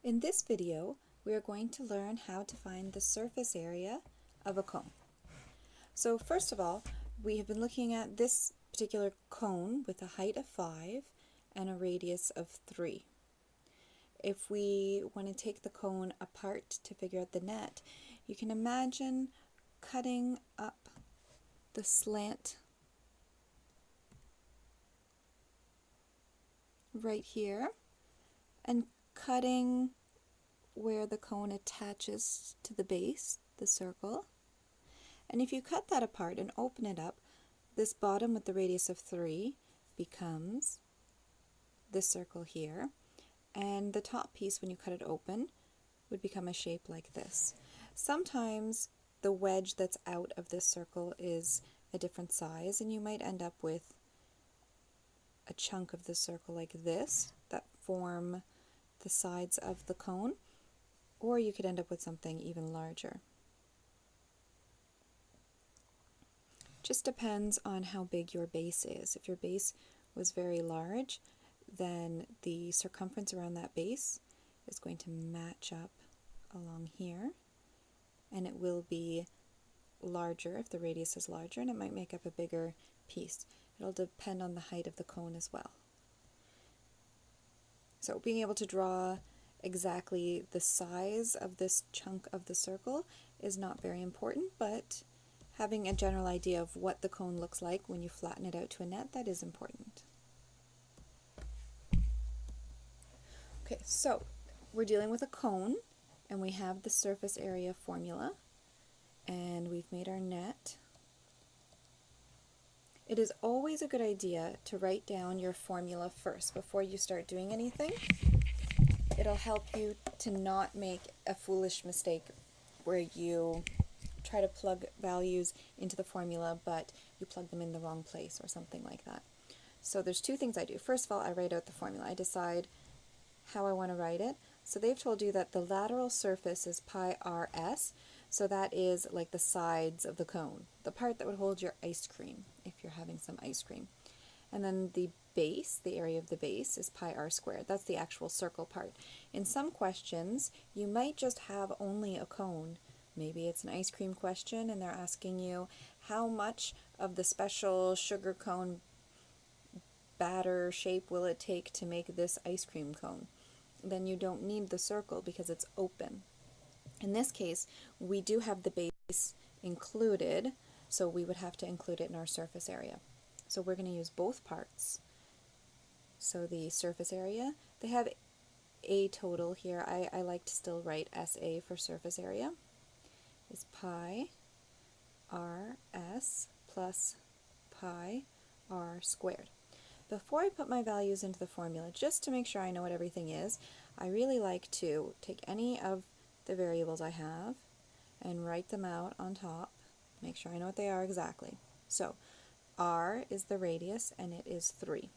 In this video, we are going to learn how to find the surface area of a cone. So first of all, we have been looking at this particular cone with a height of 5 and a radius of 3. If we want to take the cone apart to figure out the net, you can imagine cutting up the slant right here and cutting where the cone attaches to the base, the circle. And if you cut that apart and open it up, this bottom with the radius of 3 becomes this circle here, and the top piece, when you cut it open, would become a shape like this. Sometimes the wedge that's out of this circle is a different size, and you might end up with a chunk of the circle like this that form the sides of the cone, or you could end up with something even larger. Just depends on how big your base is. If your base was very large, then the circumference around that base is going to match up along here, and it will be larger if the radius is larger, and it might make up a bigger piece. It'll depend on the height of the cone as well. So being able to draw exactly the size of this chunk of the circle is not very important, but having a general idea of what the cone looks like when you flatten it out to a net, that is important. Okay, so we're dealing with a cone, and we have the surface area formula, and we've made our net. It is always a good idea to write down your formula first before you start doing anything. It'll help you to not make a foolish mistake where you try to plug values into the formula, but you plug them in the wrong place or something like that. So there's two things I do. First of all, I write out the formula. I decide how I want to write it. So they've told you that the lateral surface is pi rs, so that is like the sides of the cone, the part that would hold your ice cream if you're having some ice cream. And then the base, the area of the base, is pi r squared. That's the actual circle part. In some questions, you might just have only a cone. Maybe it's an ice cream question and they're asking you how much of the special sugar cone batter shape will it take to make this ice cream cone. Then you don't need the circle because it's open. In this case, we do have the base included, so we would have to include it in our surface area. So we're going to use both parts. So the surface area, they have a total here. I like to still write SA for surface area, is pi rs plus pi r squared. Before I put my values into the formula, just to make sure I know what everything is, I really like to take any of the variables I have and write them out on top, make sure I know what they are exactly. So r is the radius, and it is 3.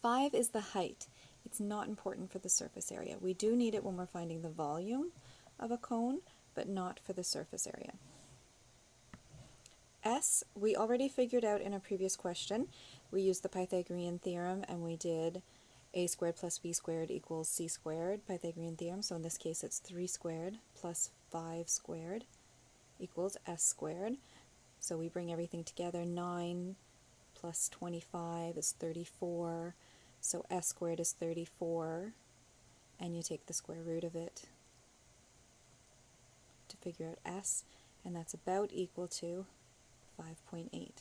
5 is the height. It's not important for the surface area. We do need it when we're finding the volume of a cone, but not for the surface area. S, we already figured out in a previous question. We used the Pythagorean theorem, and we did a squared plus b squared equals c squared, Pythagorean theorem. So in this case, it's 3 squared plus 5 squared equals s squared. So we bring everything together. 9 plus 25 is 34. So s squared is 34, and you take the square root of it to figure out s, and that's about equal to 5.8.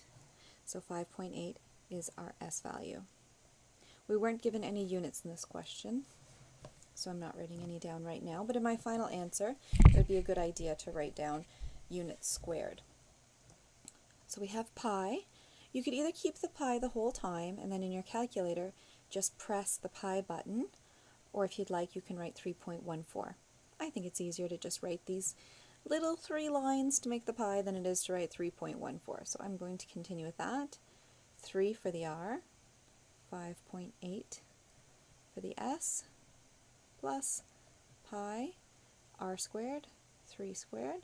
So 5.8 is our s value. We weren't given any units in this question, so I'm not writing any down right now, but in my final answer, it would be a good idea to write down units squared. So we have pi. You could either keep the pi the whole time, and then in your calculator, just press the pi button, or if you'd like, you can write 3.14. I think it's easier to just write these little 3 lines to make the pi than it is to write 3.14. So I'm going to continue with that. 3 for the r, 5.8 for the s, plus pi r squared, 3 squared.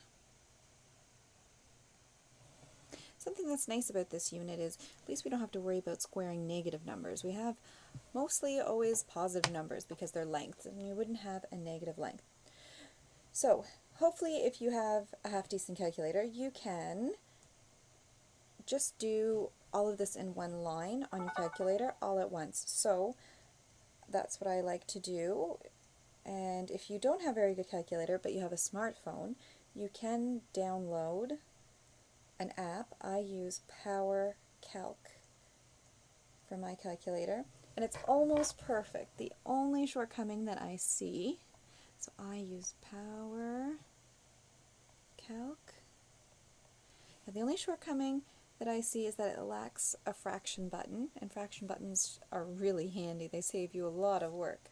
Something that's nice about this unit is at least we don't have to worry about squaring negative numbers. We have mostly always positive numbers because they're lengths, and you wouldn't have a negative length. So hopefully if you have a half-decent calculator, you can just do all of this in one line on your calculator all at once. So that's what I like to do. And if you don't have a very good calculator but you have a smartphone, you can download an app. I use Power Calc for my calculator, and it's almost perfect. The only shortcoming that I see, so I use Power Calc, and the only shortcoming that I see is that it lacks a fraction button, and fraction buttons are really handy. They save you a lot of work.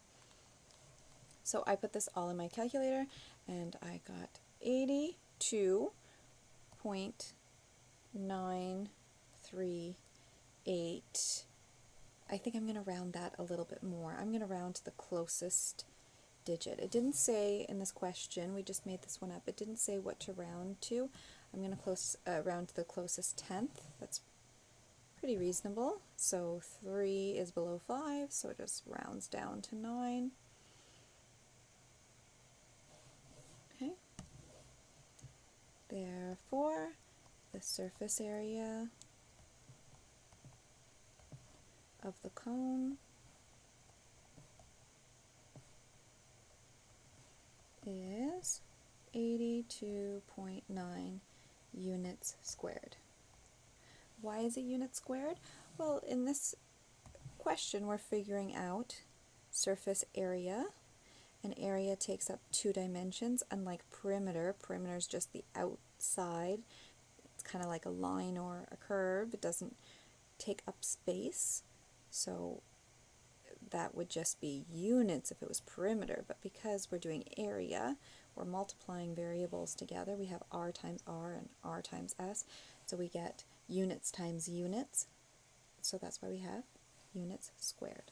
So I put this all in my calculator, and I got 82.938. I think I'm going to round that a little bit more. I'm going to round to the closest digit. It didn't say in this question, we just made this one up, it didn't say what to round to. I'm going to round to the closest tenth. That's pretty reasonable. So 3 is below 5, so it just rounds down to 9. Okay. Therefore, the surface area of the cone is 82.9 units squared. Why is it units squared? Well, in this question we're figuring out surface area, and area takes up 2 dimensions, unlike perimeter. Perimeter is just the outside. It's kind of like a line or a curve. It doesn't take up space, so that would just be units if it was perimeter, but because we're doing area, we're multiplying variables together. We have r times r and r times s, so we get units times units, so that's why we have units squared.